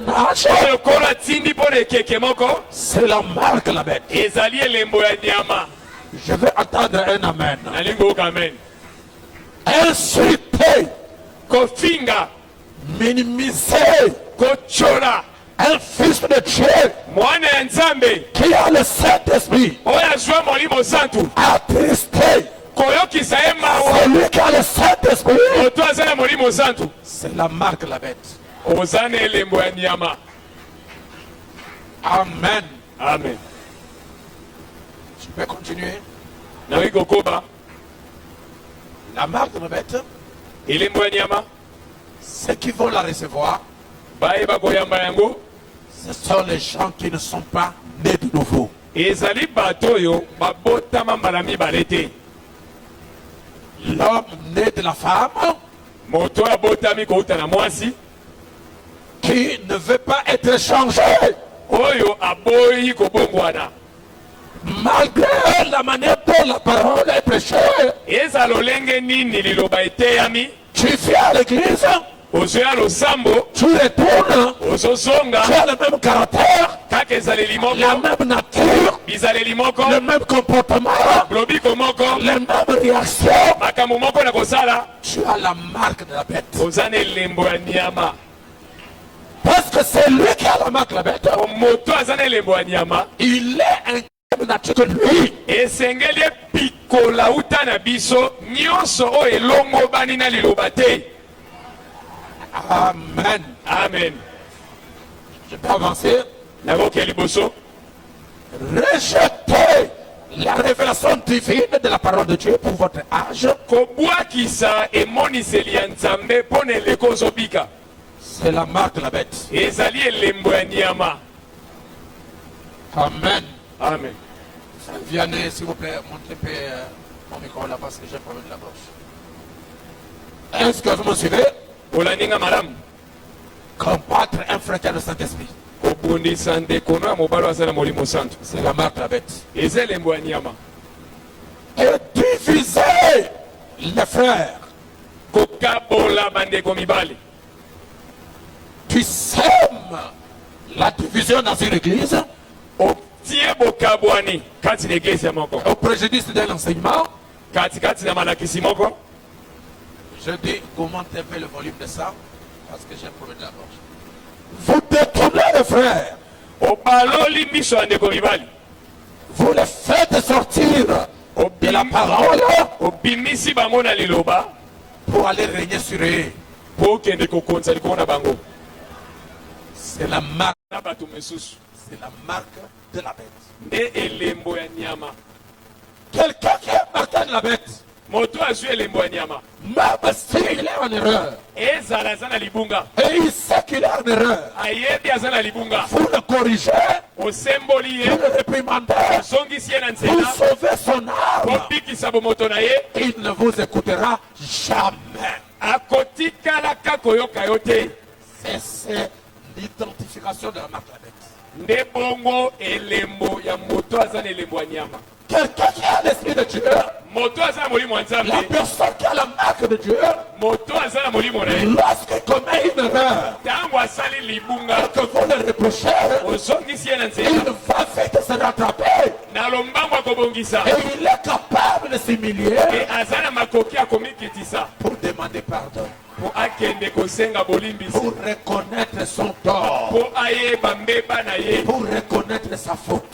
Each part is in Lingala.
l'apanage, c'est la marque de la bête. Je vais attendre un amen. Insulter, kofinga, minimiser, kochola, un fils de Dieu qui a le Saint-Esprit, attristé, celui qui a le Saint-Esprit, c'est la marque de la bête. Amen. Amen. Je peux continuer. La marque de la bête, ceux qui vont la recevoir, ce sont les gens qui ne sont pas nés de nouveau. L'homme né de la femme qui ne veut pas être changé malgré la manière dont la parole est prêchée. Tu viens à l'église, tu retournes, tu as le même caractère, la même nature, le même comportement, les mêmes réactions. Tu as la marque de la bête. Parce que c'est lui qui a la marque de la bête. Il est un nature que lui. Amen. Amen. Je peux avancer. Rejetez la révélation divine de la parole de Dieu pour votre âge. C'est la marque de la bête. Amen. Amen. Vianney, s'il vous plaît, montez mon micro là parce que j'ai problème de la gauche. Est-ce que vous me suivez? Combattre un frère qui a le Saint-Esprit. C'est la marque de la bête. Et diviser les frères. Tu sèmes la division dans une église au préjudice d'un enseignement. Je dis, augmentez un peu le volume de ça, parce que j'ai un problème de la gorge. Vous détournez les frères. Vous les faites sortir de la parole pour aller régner sur eux. C'est la marque. C'est la marque de la bête. Quelqu'un qui est marqué de la bête, même s'il est en erreur, et il sait qu'il est en erreur, vous le corrigez, vous le réprimandez, vous sauvez son âme, il ne vous écoutera jamais. C'est l'identification de la marque de la bête. Quelqu'un qui a l'esprit de Dieu, la personne qui a la marque de Dieu, lorsqu'il commet une erreur et que vous le reprochez, il va vite se rattraper et il est capable de s'humilier pour demander pardon, pour reconnaître son tort, pour reconnaître sa faute.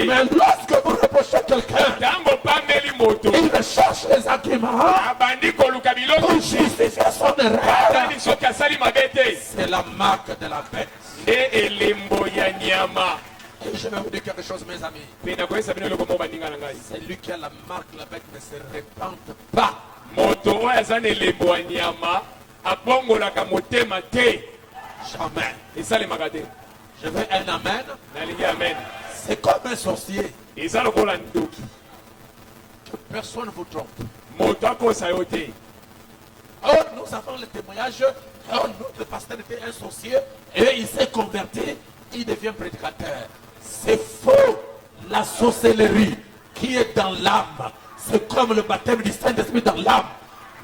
Mais lorsque vous reprochez quelqu'un, il recherche les arguments pour justifier son erreur. C'est la marque de la bête. Et je vais vous dire quelque chose, mes amis. C'est lui qui a la marque de la bête ne se répande pas. Jamais. Je veux un amen. C'est comme un sorcier. Que personne ne vous trompe. Oh, nous avons le témoignage. Oh, notre pasteur était un sorcier et il s'est converti. Il devient prédicateur. C'est faux. La sorcellerie qui est dans l'âme, c'est comme le baptême du Saint-Esprit dans l'âme.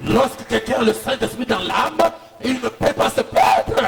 Lorsque quelqu'un a le Saint-Esprit dans l'âme, il ne peut pas se perdre.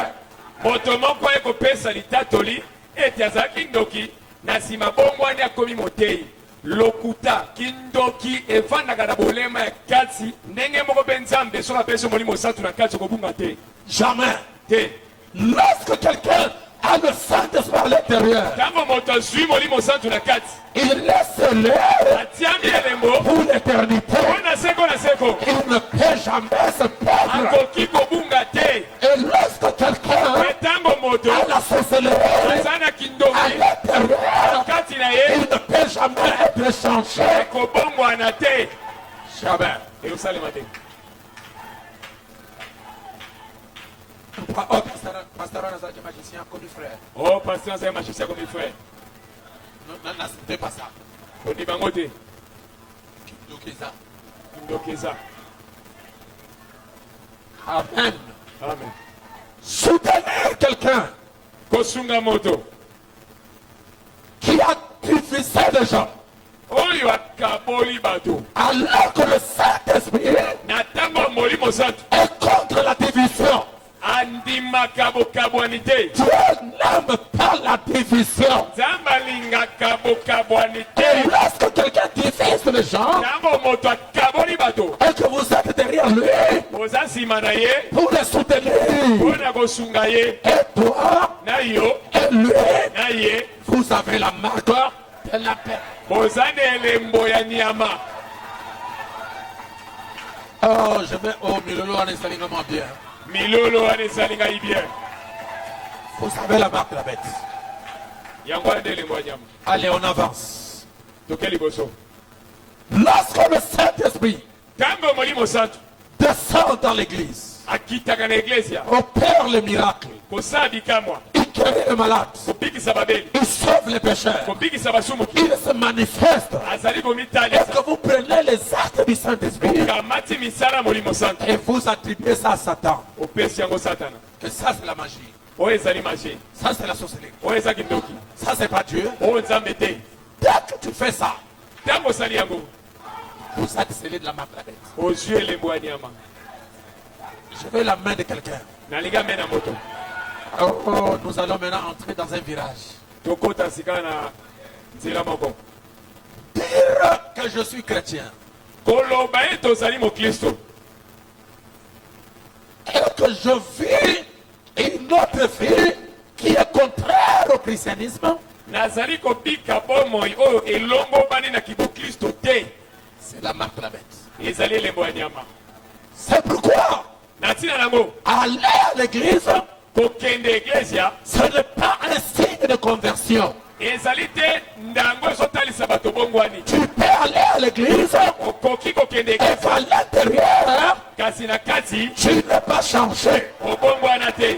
moto moko ekopesa litatoli ete azalaki ndoki na nsima bongwani akomi motei lokuta kindoki evandaka na bolema ya kati ndenge moko mpe nzambe soki apesi molimo santu na kati okobunga te Jamais. te Lorsque quelqu'un a le Saint-Esprit à l'intérieur, ntango moto azwi molimo santu na kati il laisse l'air atiami elembo pour l'éternité. mpo na seko na seko Il ne peut jamais se perdre. akoki kobunga te Et lorsque quelqu'un mpe ntango moto a la sorcellerie aza na à kindoki l'intérieur, kati na il ye ne peut jamais être changé. ekobongwana te Jamais. ekosalema te Oh, pasteur Nazar, magicien, connu frère. o paster azali magicien komi frère Non, non, c'était pas ça. koni bango te Donc, c'est ça. kindoki eza Amen. amen Soutenir quelqu'un kosunga moto qui a divisé les gens, oyo akaboli bato alors que le Saint-Esprit na ntango ya molimo santu est contre la division. andimaka bokabwani te Dieu n'aime pas la division. nzambe alingaka bokabwani Et te lorsque quelqu'un divise les gens ntango moto akaboli bato et que vous êtes derrière lui oza nsima na ye pour les soutenir, mpo na kosunga ye et toi na yo et lui, na ye vous avez la marque de la paix. boza na elembo ya nyama Oh, je vais au Milolo en installingement bien. milolo wana ezali ngai bien Vous avez la marque de la bête. yango wana nde elembo ya nyama Allez, on avance. toke liboso Lorsque le Saint-Esprit ntango molimo santu descend dans l'église, akitaka na eglesia opère le miracle, kosala bikamwa il guérit les malades, kobikisa babeli il sauve les pécheurs, kobikisa basumuki il se manifeste. azali Et komitalisa que vous prenez les actes du Saint-Esprit kamati misala molimo santu et vous attribuez ça à Satan. opesi yango satana Que ça, c'est la magie. oyo ezali magie Ça, c'est la sorcellerie. oyo eza kindoki Ça, c'est pas Dieu. oyo nzambe te Dès que tu fais ça, ntango osali yango vous êtes scellé de la marque de la bête. ozwi elembo ya nyama Je veux la main de quelqu'un. nalingi amena moto Oh, nous allons maintenant entrer dans un virage. tokota sika na nzela moko Dire que je suis chrétien koloba ete ozali moklisto et que je vis une autre vie qui est contraire au christianisme, nazali kobika bomoi oyo elombobani na kiboklisto te c'est la marque de la bête. ezali elembo ya nyama C'est pourquoi na ntina nango aller à l'église, kokende eglesia ce n'est pas un signe de conversion. ezali te ndango ezotalisa bato bongwani Tu peux aller à l'église okoki kokende et à eglesia l'intérieur, kasi na kati tu n'es pas changé. obongwana te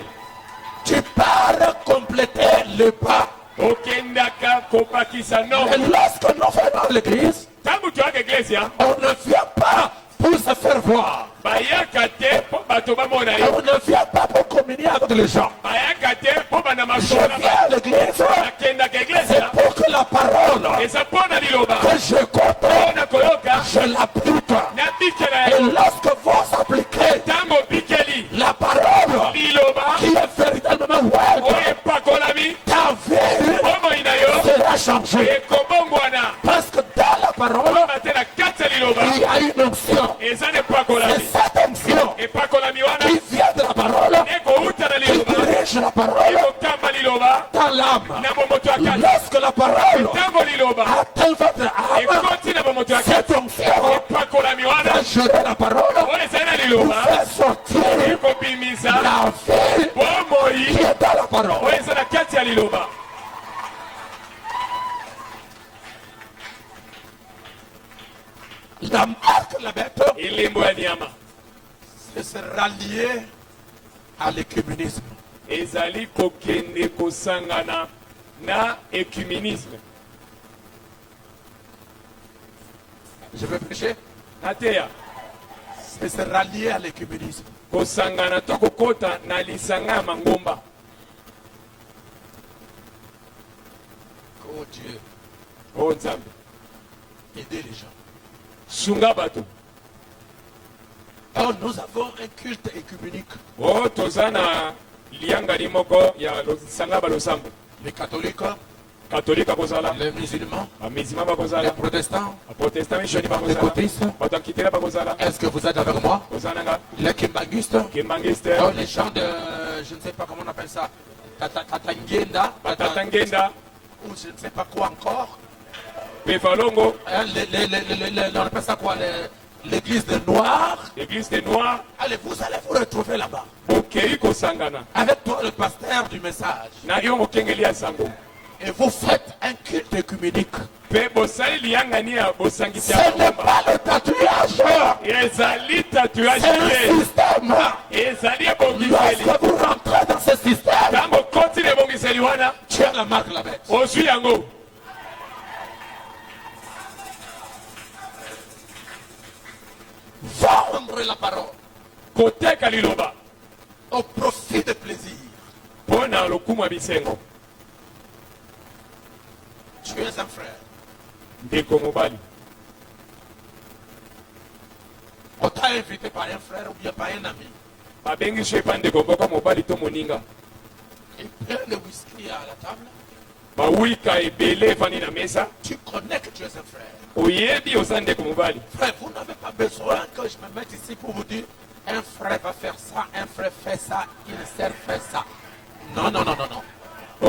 Tu pars compléter le pas. okendaka kobakisa Et nombre lorsque nous venons à l'église, ntango toyaka eglesia on ne vient pas pour se faire voir. bayaka te mpo bato bamona Et yo on ne vient pas pour communier avec les gens. bayaka te mpo bana Je masolo viens à l'église, nakendaka c'est eglesia pour que la parole eza mpo na liloba que j'écoute, mpo na koyoka je l'applique. nabikela Et yango lorsque vous appliquez ntango obikeli la parole liloba qui est véritablement ouais, oyo epakolami ta vie bomoi na yo sera changée. ekobongwana Parce que dans la parole, koloba te na kati ya liloba il y a une onction. eza na Et epakolami cette onction epakolami wana qui vient de la parole, ekouta na qui liloba dirige la parole ekokamba liloba dans l'âme. na bomoto ya kati Lorsque la parole ntango liloba atteint votre âme, ekoti na bomoto ya kati cette onction epakolami wana va gérer la parole, oyo ezali na vous liloba fait sortir ekobimisa la vie bomoi qui est dans la parole. oyo eza na kati ya liloba La marque de la bête, elembo ya nyama c'est se rallier à l'écuménisme. ezali kokende kosangana na écuménisme Je vais prêcher. nateya C'est se rallier à l'écuménisme. kosangana to kokota na lisanga ya mangomba Oh Dieu, oyo nzambe aider les gens. sunga bato Alors nous avons un culte écuménique. oyo toza na lianga limoko ya sanga balosambo. Les catholiques, Catholique bakozala, les musulmans, musulmans les bakozala, protestants, protestants mishoni les bakozala, bouddhistes. batankitela bakozala, Est-ce que vous êtes avec moi? kozananga, Les kimbangistes, kimbangiste, les gens de, je ne sais pas comment on appelle ça, Tatangenda, batatangenda, ou je ne sais pas quoi encore. pefalongo, Hein, on appelle ça quoi? L'église des Noirs. l'église des Noirs, Allez, vous allez vous retrouver là-bas. bokei kosangana, Avec toi, le pasteur du message. na yo mokengeli ya sango. Et vous faites un culte œcuménique. Pe bosali lianga ni ya bosangisi ya Ce n'est Kolomba. pas le tatouage. Ezali tatouage C'est un te. système. Ezali ebongiseli. Lorsque vous rentrez dans ce système, Tango koti na ebongiseli wana, tu as la marque la bête. ozwi yango. Vendre la parole Koteka liloba. au profit de plaisir. Mpo na lokumu ya bisengo. Tu es un frère. Ndeko mobali. On t'a invité par un frère ou bien par un ami. Babengisi yo epa ndeko moko mobali to moninga. Et plein de whisky à la table. Bawika ebele efandi na mesa. Tu connais que tu es un frère. Oyebi oza ndeko mobali. Frère, vous n'avez pas besoin que je me mette ici pour vous dire un frère va faire ça, un frère fait ça, une sœur fait ça. Non, non, non, non, non.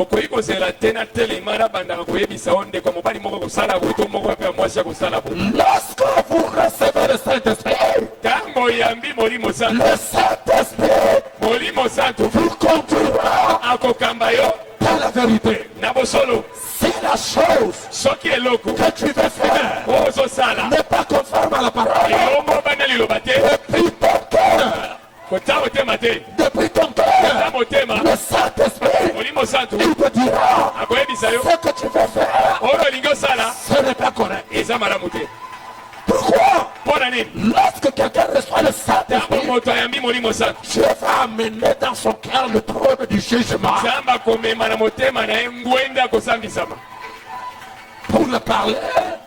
Okoki kozela te na telema na bandaka koyebisa yo ndeko mobali moko kosala bo to moko mpe ya mwasi ya kosala bo. Lorsque vous recevez le Saint-Esprit, Ntango oyambi molimo santu, le Saint-Esprit molimo santu vous conduira akokamba yo dans la vérité. na bosolo. Si la chose Soki eloko que tu veux faire oyo ozosala n'est pas conforme à la parole, yo mobanda liloba te, depuis ton cœur, kota motema te, depuis ton kota cœur, motema, le Saint-Esprit, molimo santu il te dira akoyebisa yo ce que tu veux faire, oyo olingi osala ce n'est pas correct. eza malamu te. Pourquoi? Mpo na nini? Lorsque quelqu'un reçoit le Ntango Saint-Esprit, moto ayambi molimo santu, Dieu va amener dans son cœur le trône du jugement nzambe akomema na motema na ye ngwenda akosambisama pour le parler,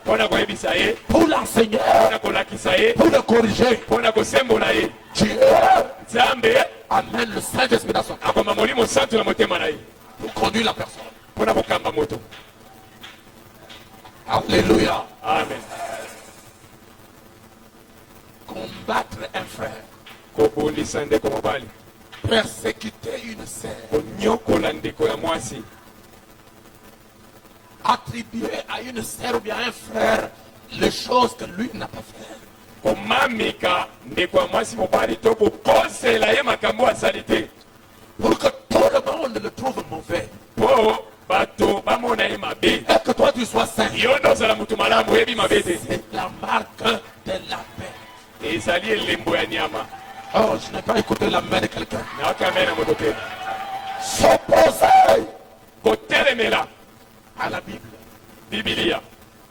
mpo na koyebisa ye, pour l'enseigner, mpo na kolakisa ye, pour le corriger. mpo na kosembola ye. Dieu Nzambe amène le Saint-Esprit dans son cœur akoma molimo santu na motema na ye pour conduire la personne. mpo na kokamba moto. Alléluia. Amen. Combattre un frère, Kobundisa ndeko mobali, persécuter une sœur, konyokola ndeko ya mwasi, attribuer à une sœur ou bien à un frère les choses que lui n'a pas fait. komamika ndeko ya mwasi mobali to kokosela ye makambo asali te Pour que tout le monde le trouve mauvais. mpo bato bamona ye mabe. Et que toi tu sois saint. Yo nde ozala mutu malamu oyebi mabe te. C'est la marque de la paix. Ezali elembo ya nyama. Oh, je n'ai pas écouté la main de quelqu'un. Naokamena na moto te. S'opposer Kotelemela à la Bible, Biblia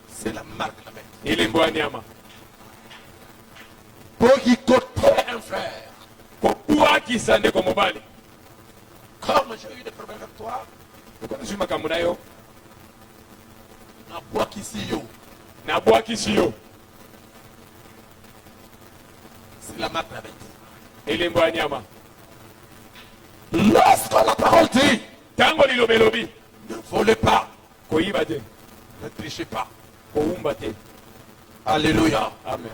c'est la marque de la paix. elembo ya nyama. Boycotter un frère. Kopuakisa ndeko mobali. Comme j'ai eu des problèmes avec toi, Okozwi makambo na yo, nabwakisi yo. nabwakisi yo, C'est la marque de la bête. elembo ya nyama. Lorsque la parole dit, Ntango liloba elobi, ne volez pas, koyiba te, ne trichez pas. kowumba te. Alléluia. Amen.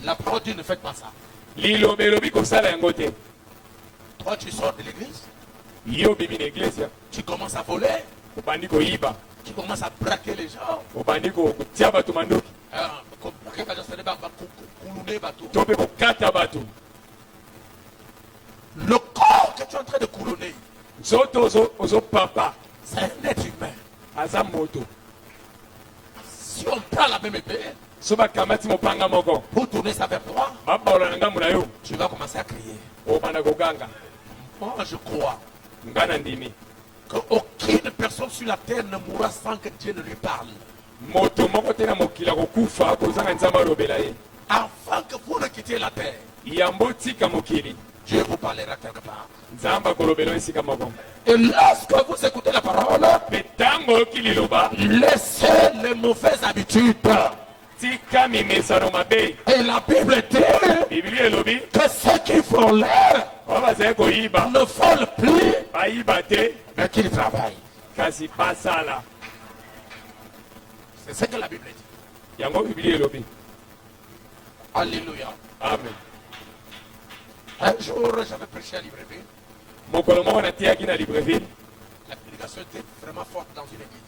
La parole dit, ne faites pas ça. Liloba elobi kosala yango te. Toi, tu sors de l'église, Yo bibi na iglesia, tu commences à voler, obandi koyiba, tu commences à braquer les gens. obandi kotia bato mandoki, Braquer les gens, c'est pas coulouner bateau. to mpe kokata bato. Le corps que tu es en train de couronner, Nzoto ozopapa, c'est un être humain. aza moto. Si on prend la même épée So bakamati mopanga moko, pour tourner ça vers toi, babaola na ngambo na yo, tu vas commencer à crier. obanda koganga. Moi, je crois Nga na ndimi, qu'aucune personne sur la terre ne mourra sans que Dieu ne lui parle. moto moko te na mokili akokufa kozanga nzambe alobela ye. Avant que vous ne quittiez la terre, Yambo tika mokili, Dieu vous parlera quelque part. nzambe akolobela yo esika moko. Et lorsque vous écoutez la parole, Mpe ntango oyoki liloba, laissez les mauvaises habitudes. tika mimesano mabe. Et la Bible dit Biblia elobi, que ceux qui font l'air ne volent plus, bayiba te mais qu'ils travaillent. kasi basala. C'est ce que la Bible dit. Yango Biblia elobi. Alléluia. Amen. Un jour, j'avais prêché à Libreville. Mokolo moko natiaki na Libreville. La prédication était vraiment forte dans une église.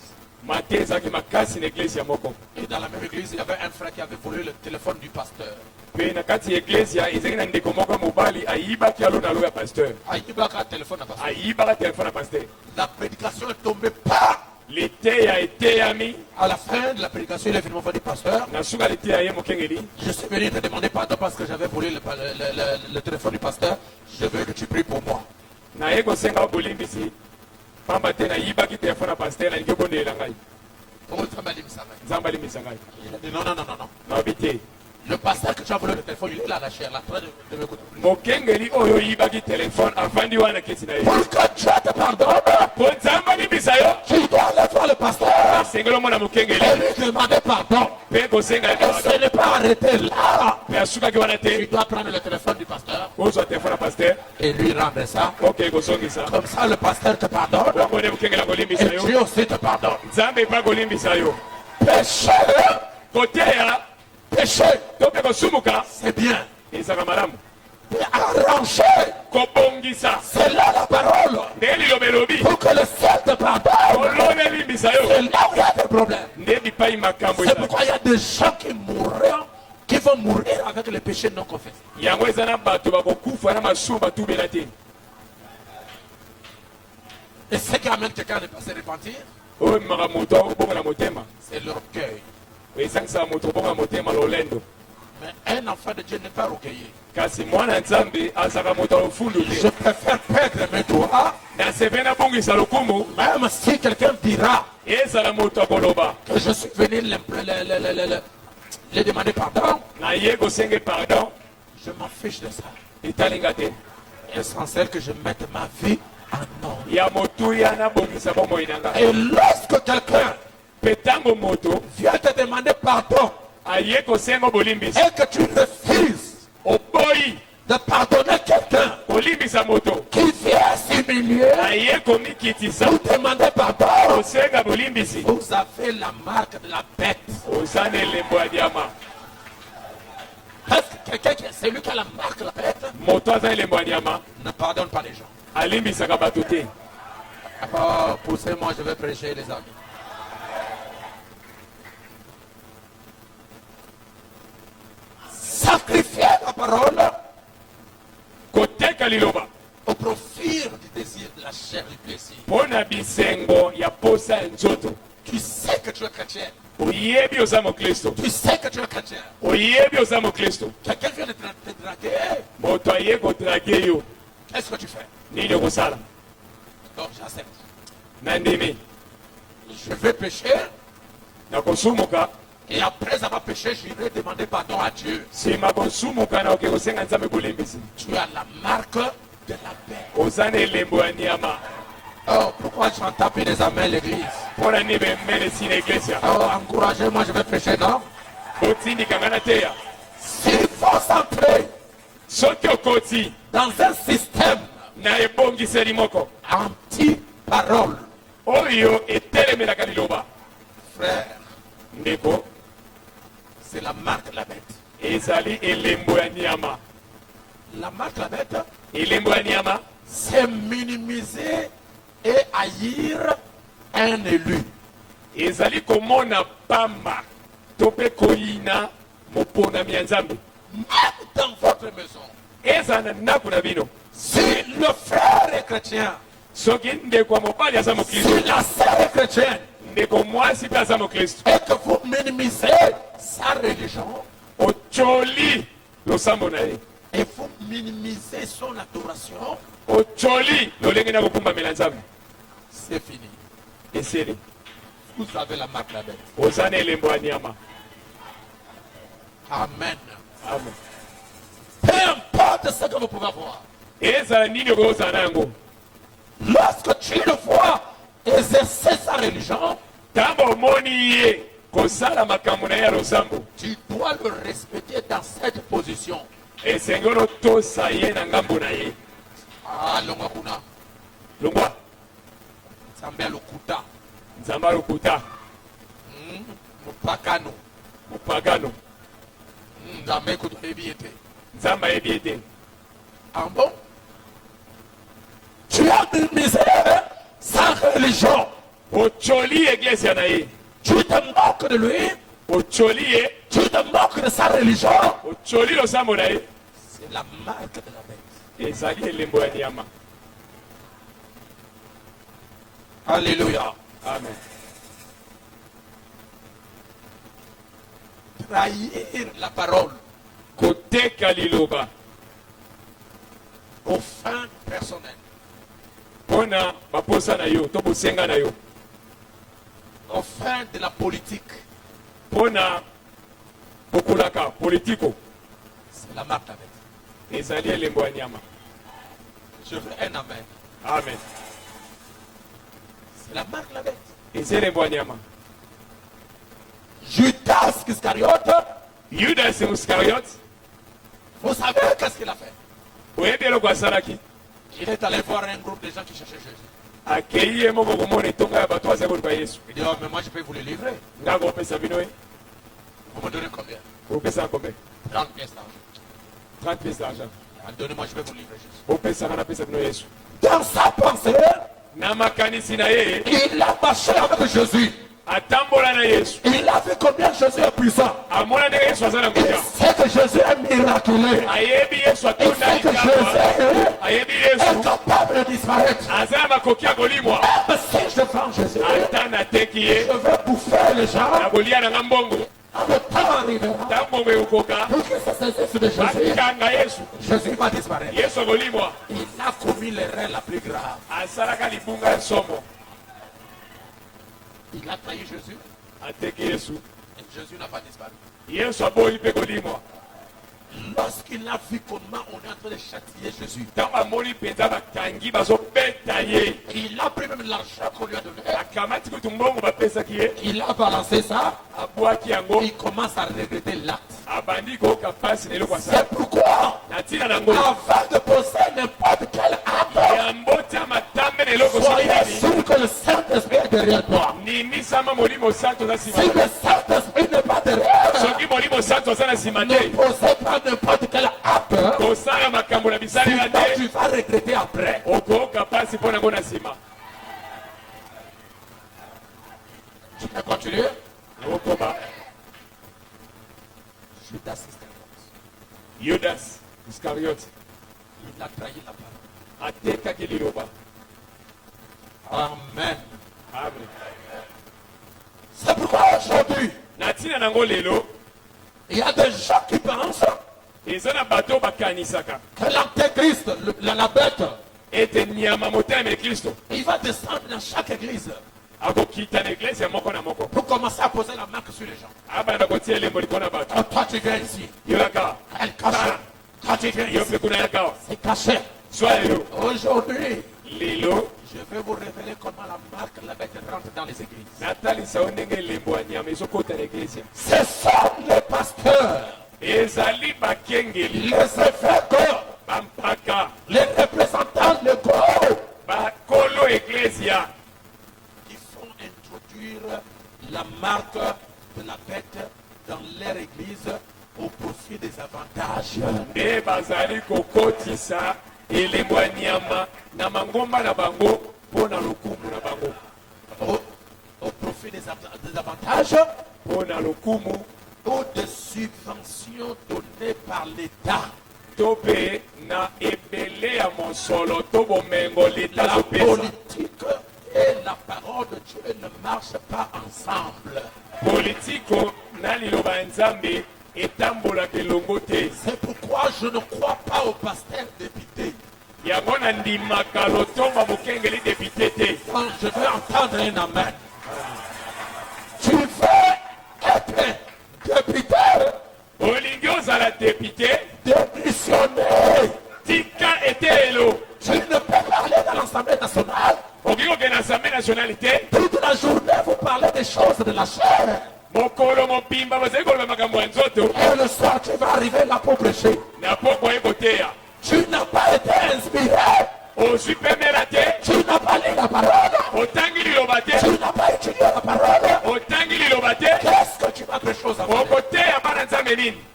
Mate ezalaki makasi na eglise ya moko. Et dans la même église, il y avait un frère qui avait volé le téléphone du pasteur. Mpe na kati ya eglise ezalaki na ndeko moko ya mobali ayibaki alo na lo ya pasteur. Ayibaka téléphone à pasteur. Ayibaka telefone ya pasteur. La prédication est tombée pas. Liteya eteyami À la fin de la prédication, il est venu voir du pasteur. na suka liteya ye mokengeli. Je suis venu te demander pardon parce que j'avais volé le téléphone du pasteur. Je veux que tu pries pour moi. Naye kosenga bolimbisi pamba te nayibaki telefone ya pasteur nalingi obondela ngai. Oh, ça m'a dit, ça m'a dit. Nzambe alimbisa ngai. Il a dit non, non, non, non, non. Naobi te Le pasteur que tu as volé le téléphone, il est là, la chair, là, en train de m'écouter. mokengeli oyo oyibaki telefone avandi wana kesi na ye. Pour que Dieu te pardonne, Po nzambe alimbisa yo tu dois aller voir le pasteur asengeli omona mokengeli et lui demander pardon. mpe kosenga Et ce n'est pas arrêté là. mpe asukaki wana Tu te dois prendre le téléphone du pasteur kozwa telefone ya pasteur et lui rendre ça. oke kozongisa Comme ça, le pasteur te pardonne bongo nde mokengeli akolimbisa et yo Dieu aussi te pardonne. nzambe epa kolimbisa yo Péché, koteya péché, to mpe kosumuka c'est bien. ezaka malamu Mais arranger, kobongisa c'est là la parole. nde liloba elobi Pour que le ciel te pardonne, kolona elimbisa yo c'est là où il y a des problèmes. nde bipai makambo C'est eza pourquoi il y a des gens qui vont mourir avec les péchés non confessés. yango eza na bato bakokufa na masumu batubela te Et ce qui amène quelqu'un à ne pas se repentir, oyo ememaka moto obongola motema c'est l'orgueil. esangisaka moto obongola motema lolendo Mais un enfant de Dieu n'est pas orgueilleux. kasi mwana nzambe azalaka moto alofundu Je te préfère perdre mes doigts, naseve nabongisa lokumu même si quelqu'un dira ezala moto akoloba que je suis venu les demander pardon, naye kosenga pardon je m'en fiche de ça. etalinga te L'essentiel que je mette ma vie en ordre. ya motuya nabongisa bomoi na ngai Et lorsque quelqu'un mpe ntango moto vient te demander pardon aye kosenga bolimbisi et que tu refuses oboyi de pardonner quelqu'un kolimbisa moto qui vient s'humilier, aye komikitisa vous demandez pardon, kosenga bolimbisi vous avez la marque de la bête. oza na elembo ya diama Parce que quelqu'un qui est celui qui a la marque de la bête moto aza na elembo ya diama ne pardonne pas les gens. alimbisaka bato te Oh, poussez-moi, je vais prêcher, les amis. Sacrifier la parole koteka liloba au profit du désir de la chair du plaisir. mpo na bisengo ya posa ya nzoto Tu sais que tu es chrétien. oyebi oza mokristo Tu sais que tu es chrétien. oyebi oza mokristo Quelqu'un vient de te draguer. moto aye kodrage yo Qu'est-ce que tu fais? nini okosala Donc j'accepte. nandimi Je vais pécher nakosumuka et après avoir péché, j'irai demander pardon à Dieu. nsima kosumuka na oke kosenga nzambe bolimbisi Tu as la marque de la paix. oza na elembo ya nyama Oh, pourquoi j'en tape des amens à l'église? mpo na nini bemelesi na eglesia Oh, encouragez-moi, je vais pécher, non? botindikanga na teya S'il faut s'entrer soki okoti dans un système na ebongiseli moko anti-parole, oyo etelemelaka liloba frère, ndeko c'est la marque de la bête. ezali elembo ya nyama La marque de la bête, elembo ya nyama c'est minimiser et haïr un élu. ezali komona pamba to mpe koyina moponami ya nzambe Même dans votre maison. ezala na ndako na bino Si le frère est chrétien, soki ndeko ya mobali aza si mokristo la sœur est chrétienne, ndeko mwasi mpe aza mokristo et que vous minimisez sa religion, ocoli losambo na ye et vous minimisez son adoration, ocoli lolenge na kokumbamela nzambe c'est fini. esili Vous avez la marque de la bête. oza na elembo ya nyama Amen. amen Peu importe ce que vous pouvez voir. ezala nini okozala na yango Lorsque tu le vois exercer sa religion, ntango omoni ye kosala makambo na ye ya losambo tu dois le respecter dans cette position. esengeli otosa ye na ngambo na ye Ah, Longakuna. longwa Zambia Lokuta. nzambe alokuta Mupakano. mopagano Nzambe kutoyebi ete. nzambe ayebi ete Ah bon? Tu as une misère sans religion. ocholi eglise na ye Tu te moques de lui. ocholi ye Tu te moques de sa religion. ocholi losambo na ye C'est la marque de la bête. ezali elembo ya nyama. Alléluia. Amen. Trahir la parole koteka liloba aux fins personnelles. mpona baposa na yo to bosenga na yo Aux fins de la politique. mpona bokulaka politiko C'est la marque de la bête. ezali elembo ya nyama. Je veux un amen. Amen. C'est la marque de la bête. eza elembo ya nyama. Judas Iscariote, yudas iscariote vous savez qu'est-ce qu'il a fait? oyebi eloko asalaki Il est allé voir un groupe de gens qui cherchaient Jésus. akei ye moko komona etonga ya bato azali koluka yesu Il dit, oh, mais moi je peux vous le livrer. nga kopesa bino ye Vous me donnez combien? opesaka kombe 30 pièces d'argent. 30 pièces d'argent Donnez-moi, je vais vous livrer Jésus. opesaka napesa bino yesu. Dans sa pensée, na makanisi na ye il a marché avec Jésus. atambola na yesu Il a vu combien Jésus est puissant. amona ndenge yesu aza na Il nguya sait que Jésus est miraculeux. ayebi yesu Il atonda sait que likambo Jésus ayebi est yesu capable de disparaître. aza na makoki ya kolimwa Même si je vends Jésus, ata nateki ye je vais bouffer les gens. na kolia na nga mbongo Quand le temps arrivera, ntango mbongo ekokoka pour que ça saisisse de Jésus, bakanga yesu Jésus va disparaître. yesu akolimwa Il a commis l'erreur la plus grave. asalaka libunga ya somo Il a trahi Jésus ateki yesu et Jésus n'a pas disparu. yesu aboyi mpe kolimwa Lorsqu'il a vu comment on est en train de châtier Jésus, ntango amoni mpenza bakangi bazobeta ye il a pris même l'argent qu'on lui a donné. akamati kutu mbongo bapesaki ye Il a balancé ça. abwaki yango Il commence à regretter l'acte. abandi koyoka mpasi na eloko asala C'est pourquoi, na ntina nango avant de poser n'importe quel acte, yambo tia matambe na eloko soki soyez nini sûr que le Saint-Esprit est derrière toi. nimisama molimo santo aza nsima Si le Saint-Esprit n'est pas derrière, soki molimo santo aza na nsima ne te posez pas n'importe quel acte. kosala makambo na bisalela Sinon, te tu vas regretter après. okoyoka mpasi mpo nango na nsima. Tu peux continuer? okoma Judas Iscariote, yudas iscariote il a trahi la parole. atekaki liloba. Amen. amen. C'est pourquoi aujourd'hui, na ntina nango lelo il y a des gens qui pensent eza na bato bakanisaka que l'antéchrist, la bête, ete nyama motema ya kristo il va descendre dans chaque église akokita na eglise ya moko na moko pour commencer à poser la marque sur les gens. abanda kotia elembo likolo na bato Oh, toi, tu viens ici. yo yaka Elle cache. Quand tu viens yo ici, mpe kuna yaka c'est caché. swa lelo Aujourd'hui, lelo je vais vous révéler comment la marque de la bête rentre dans les églises. natalisa yo ndenge elembo ya nyama ezokota na eglise. Ce sont les pasteurs, ezali bakengeli les évêques, bampaka les représentants légaux bakolo eklesia qui font introduire la marque de la bête dans leur église au profit des avantages. nde bazali kokotisa elembo ya nyama na mangomba na bango mpo na lokumu na bango Au profit des avantages mpo na lokumu ou des subventions données par l'État. to mpe na ebele ya mosolo to bomengo leta La azopesa. politique et la parole de Dieu ne marchent pas ensemble. politiko na liloba ya nzambe etambolaka elongo te. C'est pourquoi je ne crois pas au pasteur député. yango na ndimaka lotomba mokengeli depite te. Quand je veux entendre un amen. Tu veux être député, olingi ozala depite démissionner. tika etelelo. Tu ne peux pas aller dans l'Assemblée nationale. okoki kokende na assemblée nationale te. Toute la journée, vous parlez des choses de la chair. mokolo mobimba bazali koloba makambo ya nzoto Et le soir, tu vas arriver là pour prêcher. na pokwa ye koteya. Tu n'as pas été inspiré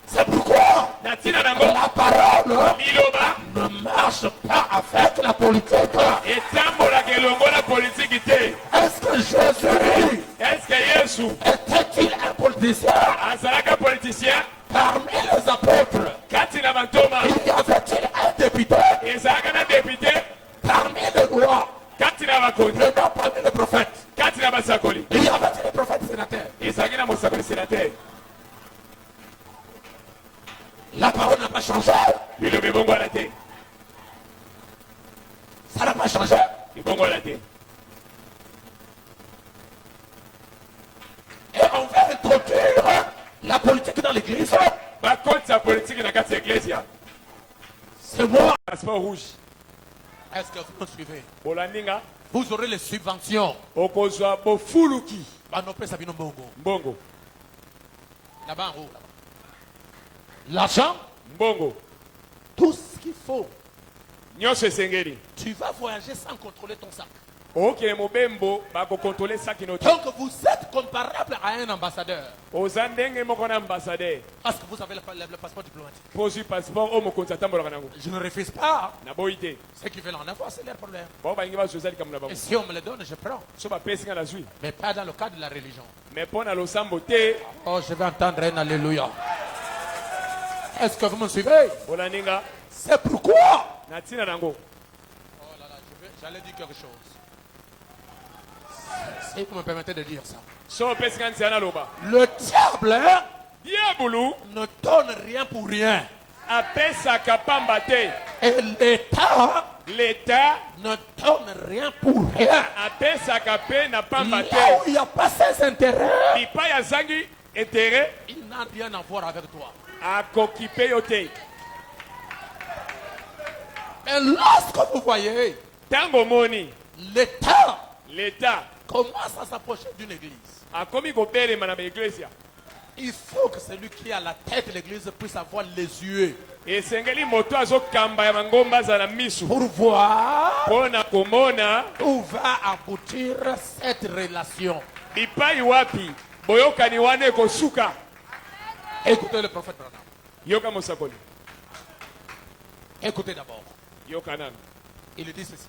C'est pourquoi la parole ne marche pas avec la politique. Est-ce que Jésus était-il un politicien? Parmi les apôtres, il y avait-il un député? Parmi les rois, parmi les prophètes, il y avait-il les prophètes sénateurs? La parole n'a pas changé. Ça n'a pas changé. Et on va introduire la politique dans l'église. C'est moi. Est-ce que vous me suivez? Vous aurez les subventions. Là-bas en haut. L'argent. Tout ce qu'il faut. Tu vas voyager sans contrôler ton sac. Donc vous êtes comparable à un ambassadeur. Parce que vous avez le passeport diplomatique. Je ne refuse pas. Ceux qui veulent en avoir, c'est leur problème. Et si on me le donne, je prends. Mais pas dans le cadre de la religion. Oh, je vais entendre un alléluia. Est-ce que vous me suivez? C'est pourquoi. Oh là là, j'allais dire quelque chose. Si vous me permettez de dire ça. Le diable ne donne rien pour rien. Et l'État ne donne rien pour rien. Là où il n'y a pas ses intérêts, il n'a rien à voir avec toi. Mais lorsque vous voyez l'État commence à s'approcher d'une église, il faut que celui qui est à la tête de l'église puisse avoir les yeux pour voir où va aboutir cette relation. Écoutez le prophète Branham. Écoutez d'abord. Il dit ceci.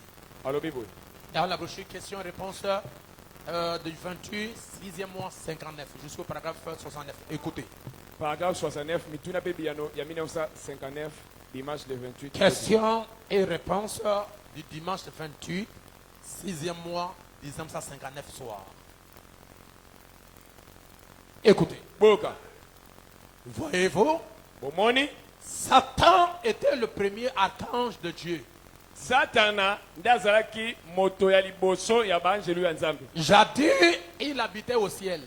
Dans la brochure question-réponse du 28, 6e mois 59, jusqu'au paragraphe 69. Écoutez. Paragraphe 69, Mituna Bebiano, il y a 1959, dimanche le 28. Question et réponse du dimanche 28, 6e mois 1959 soir. Écoutez. Voyez-vous, Satan était le premier archange de Dieu. Jadis, il habitait au ciel.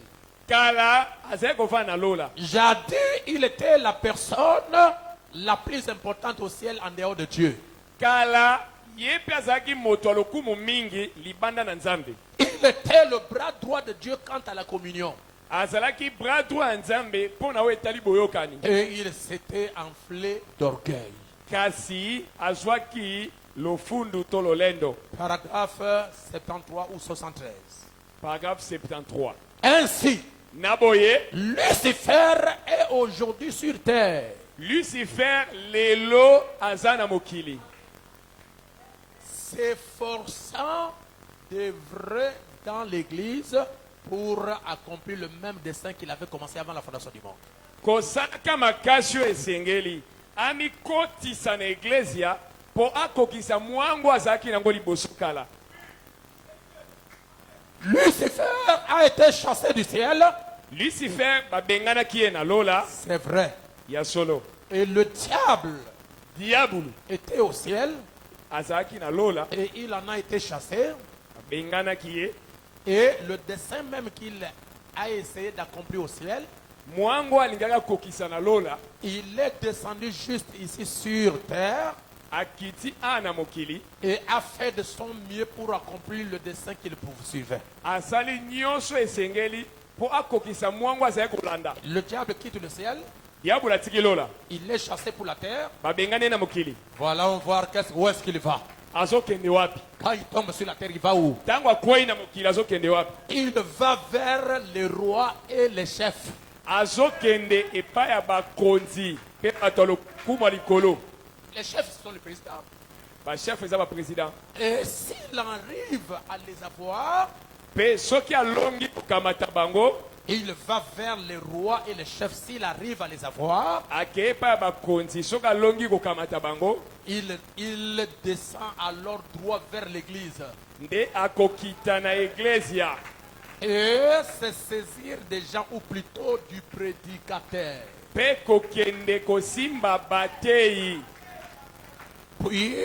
Jadis, il était la personne la plus importante au ciel en dehors de Dieu. Il était le bras droit de Dieu quant à la communion. Et il s'était enflé d'orgueil. Paragraphe 73 ou 73. Paragraphe 73. Ainsi, Lucifer est aujourd'hui sur terre. Lucifer lelo azana mokili. S'efforçant d'œuvrer dans l'église pour accomplir le même dessein qu'il avait commencé avant la fondation du monde. Kosaka makasho esengeli ami kotisa na iglesia po akokisa mwangu azaki nango liboso kala. Lucifer a été chassé du ciel. Lucifer babengana kie na lola. C'est vrai. Ya solo. Et le diable était au ciel. Azaki na lola. Et il en a été chassé. Babengana kie. Et le dessein même qu'il a essayé d'accomplir au ciel, mwangu alingaka kokisa na lola. Il est descendu juste ici sur terre. Akiti ana mokili. Et a fait de son mieux pour accomplir le dessein qu'il poursuivait. Asali nyonso esengeli po akokisa mwangu azali kolanda. Le diable quitte le ciel. Diable atiki lola. Il est chassé pour la terre. Babengane na mokili. Voilà, on va voir où est-ce qu'il va. Azokende wapi? Quand il tombe sur la terre, il va où? Tango akwei na mokili azokende wapi? Il va vers les rois et les chefs. azokende epai ya bakonzi pe bato lokuma likolo. Les chefs sont les présidents. Chef eza président. Et s'il arrive à les avoir, pe soki alongi kokamata bango, il va vers les rois et les chefs. S'il arrive à les avoir, akeye epai ya bakonzi soki alongi kokamata bango, il descend alors droit vers l'église. nde akokita na eglezia. Et se saisir des gens, ou plutôt du prédicateur. Pe kokende kosimba batei. Puis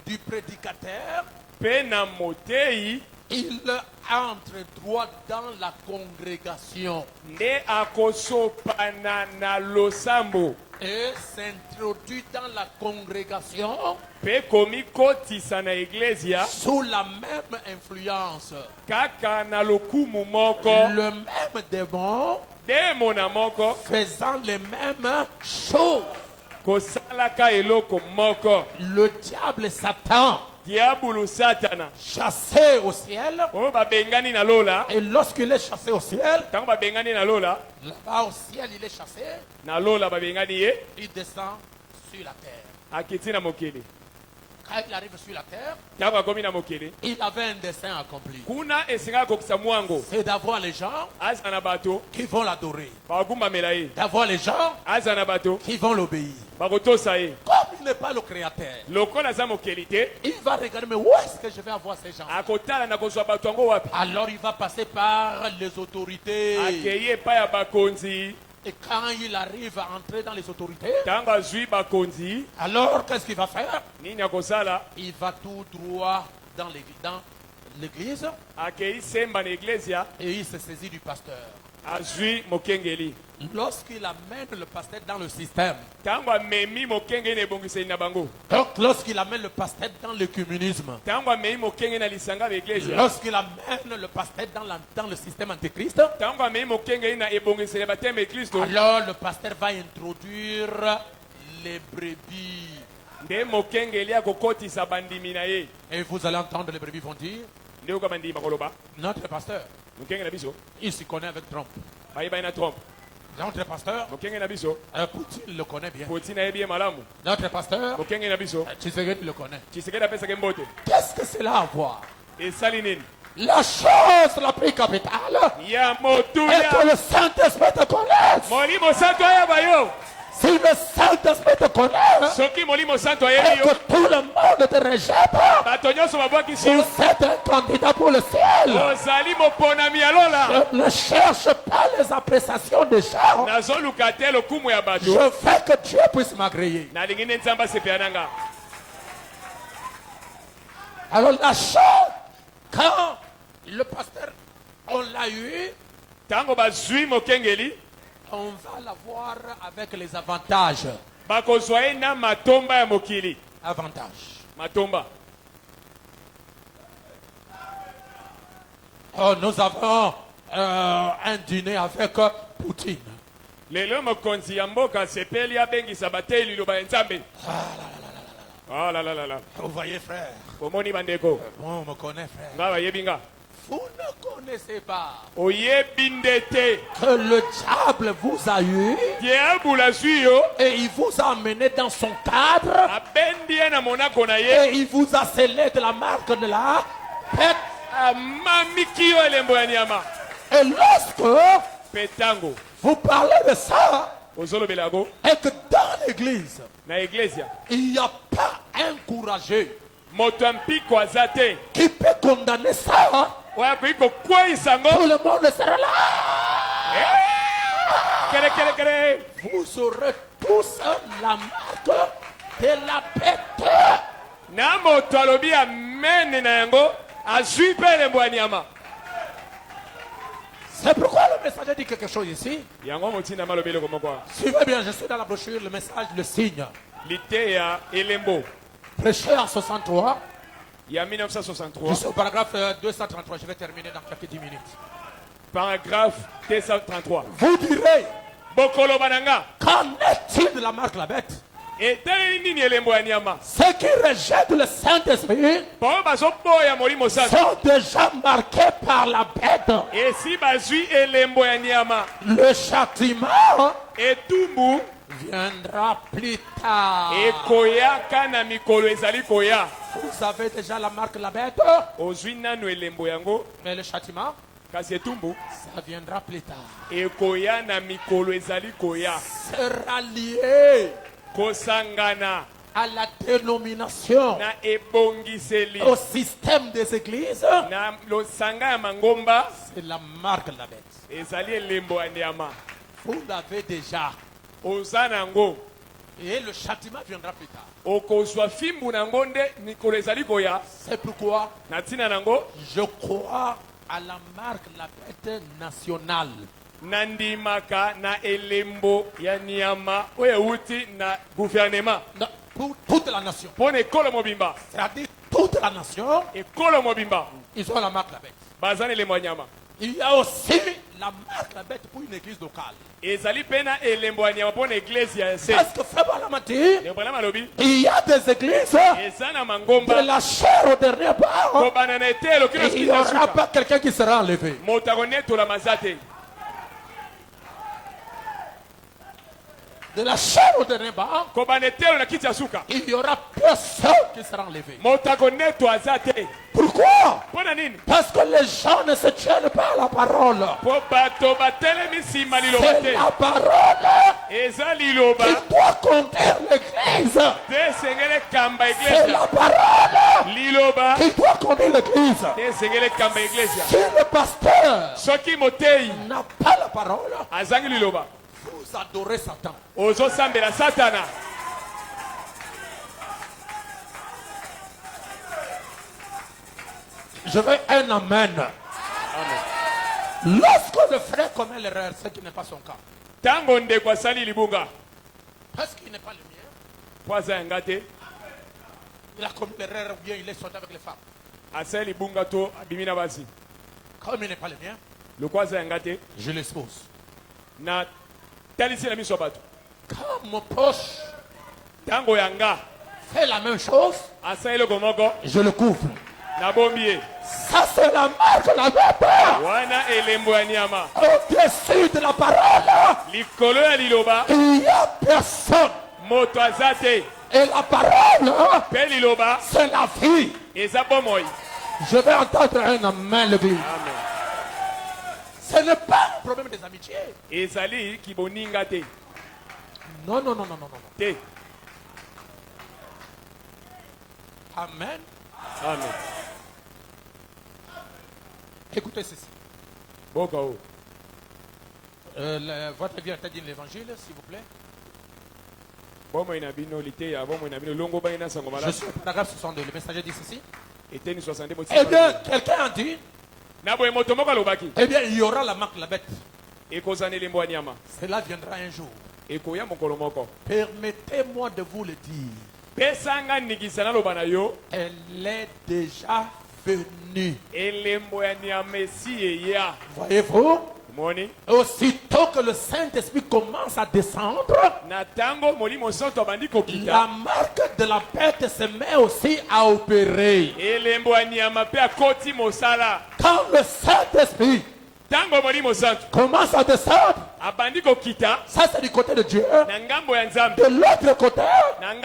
du prédicateur, Pe na motei, il entre droit dans la congrégation nde akosopana na losambo. et s'introduit dans la congrégation Pe komi kotisa na eglezia sous la même influence. kaka na lokumu moko. Le même démon Demo na moko faisant les mêmes choses. kosalaka eloko moko. Le diable Satan Diabulu satana chassé au ciel. oyo babengani na lola. Et lorsqu'il est chassé au ciel, Tango babengani na lola, là-bas au ciel il est chassé, na lola babengani ye il descend sur la terre. akiti na mokili. Quand il arrive sur la terre, Tango akomi na mokili, il avait un dessein accompli. kuna esenga kokisa mwango C'est d'avoir les gens aza na bato qui vont l'adorer. bakumbamela ye, D'avoir les gens aza na bato qui vont l'obéir. bakotosa ye. Comme il n'est pas le créateur, Lokola aza mokili te, il va regarder, mais où est-ce que je vais avoir ces gens? akotala na kozwa bato yango wapi. Alors il va passer par les autorités. Akeye epai ya bakonzi. Et quand il arrive à entrer dans les autorités, Tango azwi bakonzi, alors qu'est-ce qu'il va faire? nini akosala? Il va tout droit dans l'église Akei semba na eglezia, et il se saisit du pasteur. azwi mokengeli. Lorsqu'il amène le pasteur dans le système, Tango amemi mokengeli na ebongiseli na bango. donc lorsqu'il amène le pasteur dans le communisme, Tango amemi mokengeli na lisanga ya eglezia. lorsqu'il amène le pasteur dans le système antéchrist, Tango amemi mokengeli na ebongiseli ya bateme ya Kristo, alors le pasteur va introduire les brebis. nde mokengeli akokotisa bandimi na ye. Et vous allez entendre les brebis vont dire, Nde oka bandimi bakoloba, notre pasteur, mokengeli na biso il s'y connaît avec Trump. bayebai na Trump. Notre pasteur, Mokengeli na biso Poutine le connaît bien. Poutine ayebi ye malamu. Notre pasteur, Mokengeli na biso Tshisekedi le connaît. Tshisekedi apesaki mbote. Qu'est-ce que cela a à voir? Esali nini? La chose la plus capitale Ya est que motuya le Saint-Esprit te connaisse. molimo santo ayeba yo. Si le Saint-Esprit te connaît Soki molimo santo et ayebi yo, que tout le monde te rejette, bato nyonso babwakisi yo, vous êtes un candidat pour le ciel. ozali moponami ya lola. Je ne cherche pas les appréciations des gens. Nazoluka te lokumu ya Je bato. veux que Dieu puisse m'agréer. Nalingi nde nzambe asepela nanga. Alors la chose, quand le pasteur, on l'a eu, Tango bazwi mokengeli, on va l'avoir avec les avantages. bakozwa ye na matomba ya mokili. Avantages. Matomba. Oh, nous avons un dîner avec Poutine. Lelo mokonzi ya mboka asepeli abengisa bateli liloba ya nzambe. Ah la la la la. Vous voyez, frère, Omoni bandeko. on me connaît, frère. Nga bayebi nga. Vous ne connaissez pas Oyebi nde te. que le diable vous a eu Diabulu azwi yo, et il vous a amené dans son cadre abendi ye na monako na ye, et il vous a scellé de la marque de la bête. amamiki yo elembo ya nyama. Et lorsque Pe tango vous parlez de ça ozolobela yango et que dans l'église, na eglesia, il n'y a pas un courageux moto ya mpiko aza te qui peut condamner ça, oyo akoki kokweyisa tout yango. le monde sera là. Kele. Vous aurez tous la marque de la bête. Na moto alobi amene na yango azwi mpe elembo ya nyama. C'est pourquoi le messager dit quelque chose ici. Yango motinda malobi eloko moko. Suivez bien, je suis dans la brochure, le message, le signe. Liteya elembo Prêché en 63, ya je 1963, suis au paragraphe 233, je vais terminer dans quelques 10 minutes. paragraphe 233. Vous direz, Bokoloba nanga, qu'en est-il de la marque de la bête? Ceux qui rejettent le Saint-Esprit sont déjà marqués par la bête. Le châtiment viendra plus tard. Vous avez déjà la marque de la bête. Mais le châtiment, ça viendra plus tard. Sera lié à la dénomination, au système des églises. C'est la marque de la bête. Vous l'avez déjà. Et le châtiment viendra plus tard. C'est pourquoi je crois à la marque de la bête nationale. Nandimaka na elembo ya niama oyeuti na gouvernement pour toute la nation. Pour école mobimba. C'est-à-dire toute la nation. École mobimba. Ils ont la marque de la bête. Bazane le moyama. Il y a aussi la marque de la bête pour une église locale. Ezali pena elembo ya pour une église ya se. Parce que frère Balamati, il y a des églises de la chair au dernier part. Il n'y aura pas quelqu'un qui sera enlevé. De la chair au dernier bas, il y aura personne qui sera enlevé. Pourquoi? Parce que les gens ne se tiennent pas à la parole. C'est la parole qui doit conduire l'église. C'est la parole qui doit conduire l'église. Si le pasteur n'a pas la parole, vous adorez Satan. Je veux un amen. Lorsque le frère commet l'erreur, ce qui n'est pas son cas. Parce qu'il n'est pas le mien. Il a commis l'erreur ou bien il est sorti avec les femmes. Comme il n'est pas le mien, je l'expose. Quand mon proche fait la même chose, je le couvre. Ça c'est la marque de la bête. Au-dessus de la parole, il n'y a personne. Et la parole, c'est la vie. Je vais entendre un amen, le vie. Ce n'est pas un problème des amitiés. Non, non, non, non, non, non. Amen. Amen. Écoutez ceci. Votre vie a dit l'évangile, s'il vous plaît. Je suis au paragraphe 62. Le messager dit ceci. Eh bien, quelqu'un a dit. Eh bien, il y aura la marque de la bête. Cela viendra un jour. Permettez-moi de vous le dire. Elle est déjà venue. Voyez-vous? Aussitôt que le Saint-Esprit commence à descendre, la marque de la bête se met aussi à opérer. Quand le Saint-Esprit commence à descendre, ça c'est du côté de Dieu. De l'autre côté, la